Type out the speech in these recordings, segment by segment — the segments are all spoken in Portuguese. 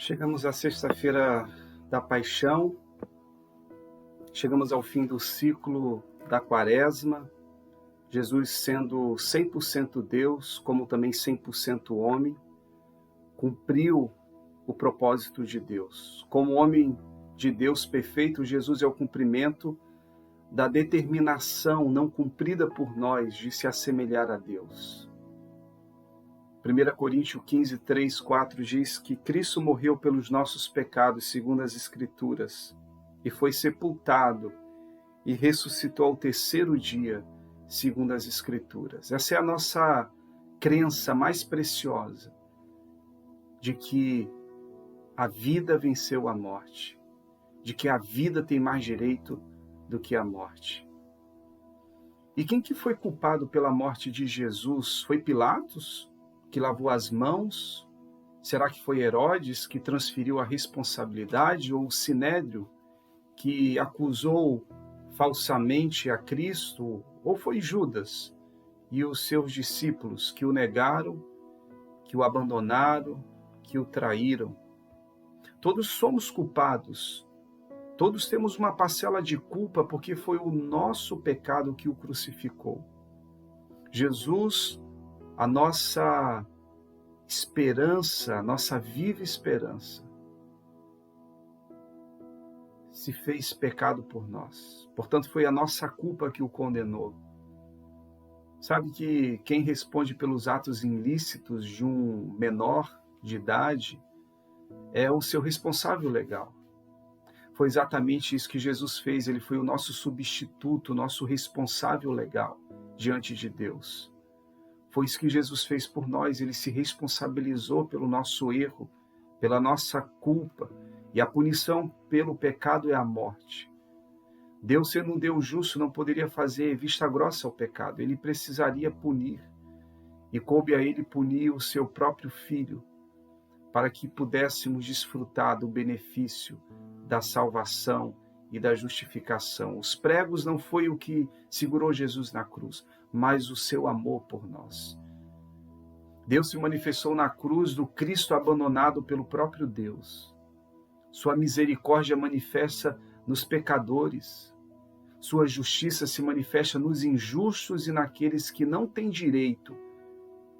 Chegamos à sexta-feira da Paixão, chegamos ao fim do ciclo da Quaresma, Jesus sendo 100% Deus, como também 100% homem, cumpriu o propósito de Deus. Como homem de Deus perfeito, Jesus é o cumprimento da determinação não cumprida por nós de se assemelhar a Deus. 1 Coríntios 15, 3, 4 diz que Cristo morreu pelos nossos pecados, segundo as Escrituras, e foi sepultado e ressuscitou ao terceiro dia, segundo as Escrituras. Essa é a nossa crença mais preciosa, de que a vida venceu a morte, de que a vida tem mais direito do que a morte. E quem que foi culpado pela morte de Jesus? Foi Pilatos, que lavou as mãos? Será que foi Herodes que transferiu a responsabilidade? Ou o Sinédrio, que acusou falsamente a Cristo? Ou foi Judas e os seus discípulos que o negaram, que o abandonaram, que o traíram? Todos somos culpados. Todos temos uma parcela de culpa porque foi o nosso pecado que o crucificou. Jesus, a nossa esperança, a nossa viva esperança, se fez pecado por nós. Portanto, foi a nossa culpa que o condenou. Sabe que quem responde pelos atos ilícitos de um menor de idade é o seu responsável legal. Foi exatamente isso que Jesus fez. Ele foi o nosso substituto, o nosso responsável legal diante de Deus. Foi isso que Jesus fez por nós. Ele se responsabilizou pelo nosso erro, pela nossa culpa. E a punição pelo pecado é a morte. Deus, sendo um Deus justo, não poderia fazer vista grossa ao pecado. Ele precisaria punir. E coube a ele punir o seu próprio filho, para que pudéssemos desfrutar do benefício da salvação e da justificação. Os pregos não foi o que segurou Jesus na cruz, mas o seu amor por nós. Deus se manifestou na cruz do Cristo abandonado pelo próprio Deus. Sua misericórdia manifesta nos pecadores. Sua justiça se manifesta nos injustos e naqueles que não têm direito.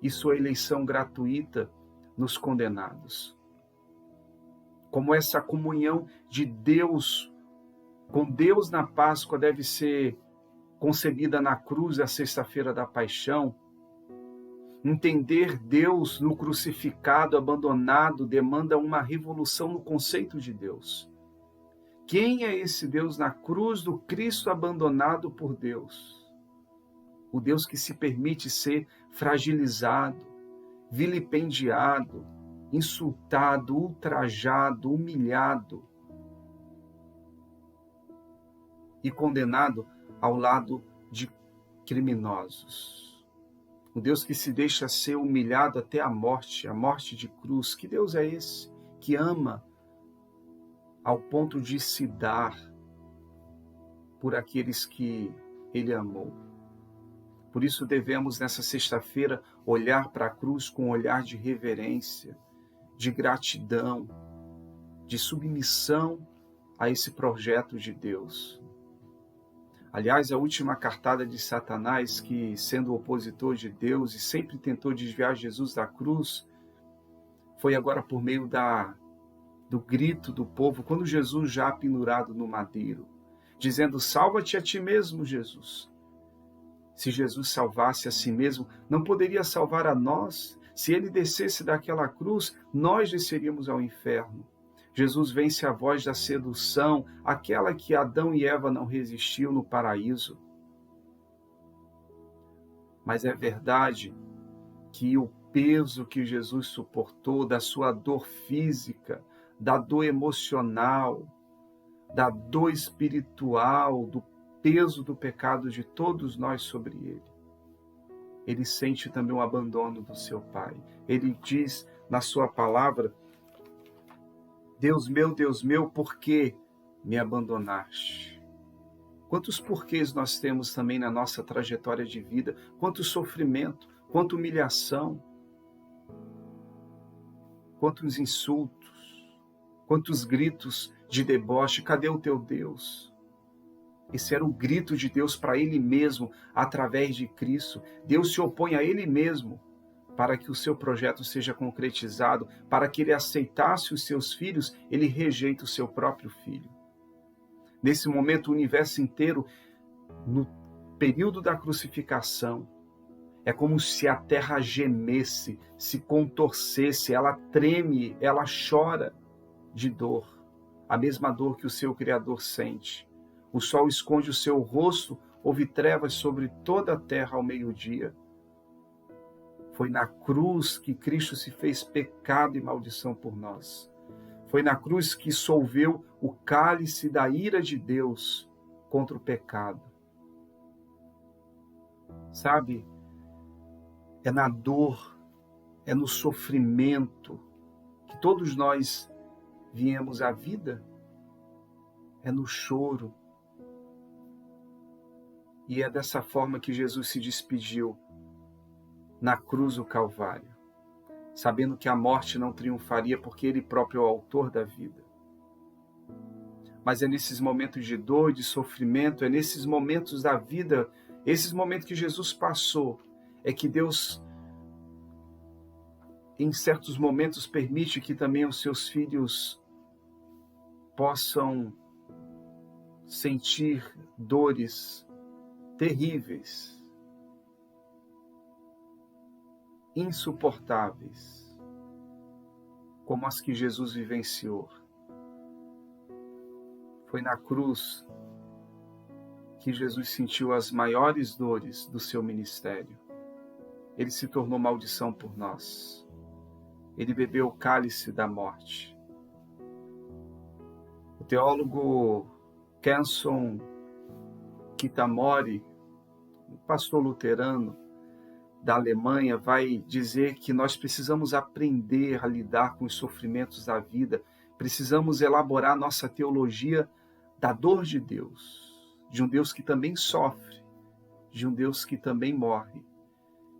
E sua eleição gratuita nos condenados. Como essa comunhão de Deus com Deus na Páscoa deve ser concebida na cruz da sexta-feira da Paixão, entender Deus no crucificado, abandonado, demanda uma revolução no conceito de Deus. Quem é esse Deus na cruz do Cristo abandonado por Deus? O Deus que se permite ser fragilizado, vilipendiado, insultado, ultrajado, humilhado e condenado ao lado de criminosos. O Deus que se deixa ser humilhado até a morte de cruz. Que Deus é esse? Que ama ao ponto de se dar por aqueles que Ele amou. Por isso devemos, nessa sexta-feira, olhar para a cruz com um olhar de reverência, de gratidão, de submissão a esse projeto de Deus. Aliás, a última cartada de Satanás, que, sendo opositor de Deus e sempre tentou desviar Jesus da cruz, foi agora por meio do grito do povo, quando Jesus já pendurado no madeiro, dizendo: salva-te a ti mesmo, Jesus. Se Jesus salvasse a si mesmo, não poderia salvar a nós? Se ele descesse daquela cruz, nós desceríamos ao inferno. Jesus vence a voz da sedução, aquela que Adão e Eva não resistiu no paraíso. Mas é verdade que o peso que Jesus suportou, da sua dor física, da dor emocional, da dor espiritual, do peso do pecado de todos nós sobre ele. Ele sente também o abandono do seu Pai. Ele diz na sua palavra: Deus meu, por que me abandonaste? Quantos porquês nós temos também na nossa trajetória de vida, quanto sofrimento, quanta humilhação, quantos insultos, Quantos gritos de deboche, cadê o teu Deus? Esse era o grito de Deus para Ele mesmo, através de Cristo. Deus se opõe a Ele mesmo para que o seu projeto seja concretizado, para que Ele aceitasse os seus filhos, Ele rejeita o seu próprio filho. Nesse momento, o universo inteiro, no período da crucificação, é como se a terra gemesse, se contorcesse, ela treme, ela chora de dor, a mesma dor que o seu Criador sente. O sol esconde o seu rosto, houve trevas sobre toda a terra ao meio-dia. Foi na cruz que Cristo se fez pecado e maldição por nós. Foi na cruz que solveu o cálice da ira de Deus contra o pecado. Sabe, é na dor, é no sofrimento que todos nós viemos à vida, é no choro. E é dessa forma que Jesus se despediu na cruz do Calvário, sabendo que a morte não triunfaria porque Ele próprio é o autor da vida. Mas é nesses momentos de dor, de sofrimento, é nesses momentos da vida, esses momentos que Jesus passou, é que Deus, em certos momentos, permite que também os seus filhos possam sentir dores terríveis, insuportáveis, como as que Jesus vivenciou. Foi na cruz que Jesus sentiu as maiores dores do seu ministério. Ele se tornou maldição por nós. Ele bebeu o cálice da morte. O teólogo Kenson Kitamori, um pastor luterano da Alemanha, vai dizer que nós precisamos aprender a lidar com os sofrimentos da vida, precisamos elaborar nossa teologia da dor de um Deus que também sofre, de um Deus que também morre,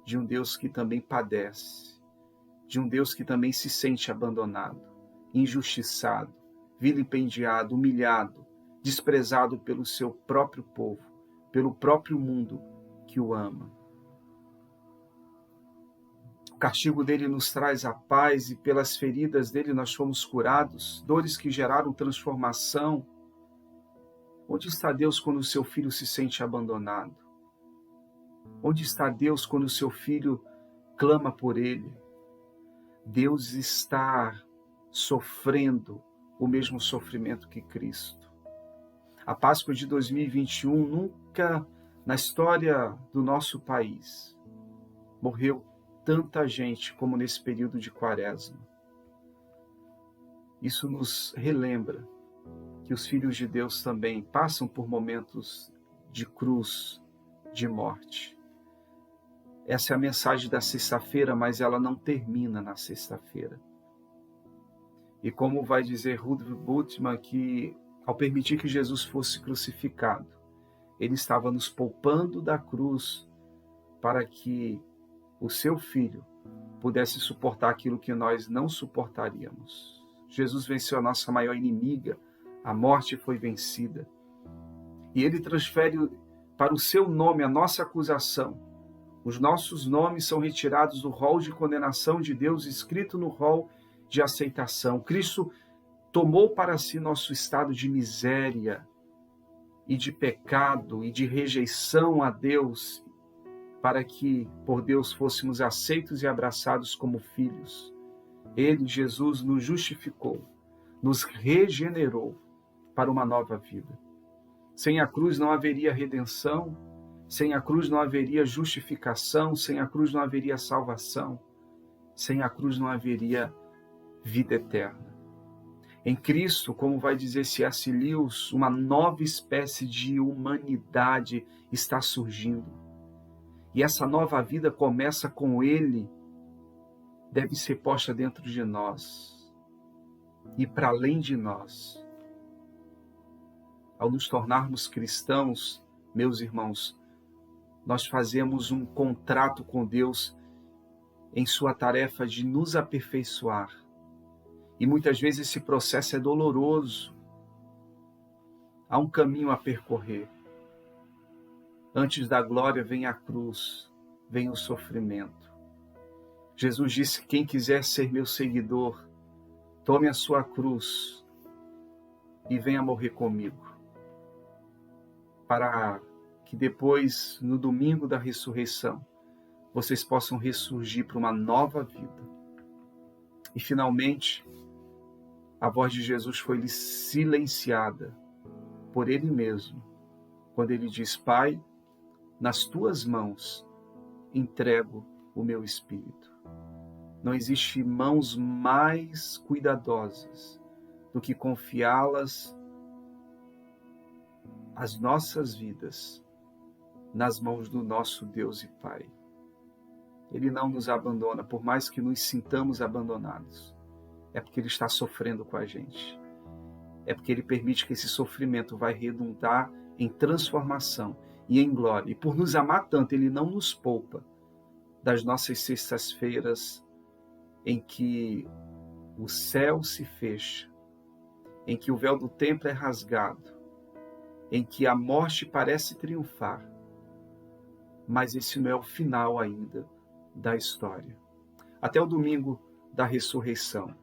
de um Deus que também padece, de um Deus que também se sente abandonado, injustiçado, vilipendiado, humilhado, desprezado pelo seu próprio povo, pelo próprio mundo que o ama. O castigo dele nos traz a paz e pelas feridas dele nós fomos curados, dores que geraram transformação. Onde está Deus quando o seu filho se sente abandonado? Onde está Deus quando o seu filho clama por ele? Deus está sofrendo o mesmo sofrimento que Cristo. A Páscoa de 2021 nunca na história do nosso país morreu tanta gente como nesse período de Quaresma. Isso nos relembra que os filhos de Deus também passam por momentos de cruz, de morte. Essa é a mensagem da sexta-feira, mas ela não termina na sexta-feira. E como vai dizer Ludwig Bultmann, que ao permitir que Jesus fosse crucificado, ele estava nos poupando da cruz para que o seu filho pudesse suportar aquilo que nós não suportaríamos. Jesus venceu a nossa maior inimiga, a morte foi vencida. E ele transfere para o seu nome a nossa acusação. Os nossos nomes são retirados do rol de condenação de Deus, escrito no rol de aceitação. Cristo tomou para si nosso estado de miséria e de pecado e de rejeição a Deus, para que por Deus fôssemos aceitos e abraçados como filhos. Ele, Jesus, nos justificou, nos regenerou para uma nova vida. Sem a cruz não haveria redenção, sem a cruz não haveria justificação, sem a cruz não haveria salvação, sem a cruz não haveria vida eterna. Em Cristo, como vai dizer C.S. Lewis, uma nova espécie de humanidade está surgindo. E essa nova vida começa com Ele, deve ser posta dentro de nós e para além de nós. Ao nos tornarmos cristãos, meus irmãos, nós fazemos um contrato com Deus em sua tarefa de nos aperfeiçoar. E muitas vezes esse processo é doloroso. Há um caminho a percorrer. Antes da glória vem a cruz, vem o sofrimento. Jesus disse: quem quiser ser meu seguidor, tome a sua cruz e venha morrer comigo. Para que depois, no domingo da ressurreição, vocês possam ressurgir para uma nova vida. E finalmente, a voz de Jesus foi silenciada por ele mesmo, quando ele diz: Pai, nas tuas mãos entrego o meu espírito. Não existe mãos mais cuidadosas do que confiá-las, as nossas vidas, nas mãos do nosso Deus e Pai. Ele não nos abandona, por mais que nos sintamos abandonados. É porque Ele está sofrendo com a gente. É porque Ele permite que esse sofrimento vai redundar em transformação e em glória. E por nos amar tanto, Ele não nos poupa das nossas sextas-feiras em que o céu se fecha, em que o véu do templo é rasgado, em que a morte parece triunfar. Mas esse não é o final ainda da história. Até o domingo da ressurreição.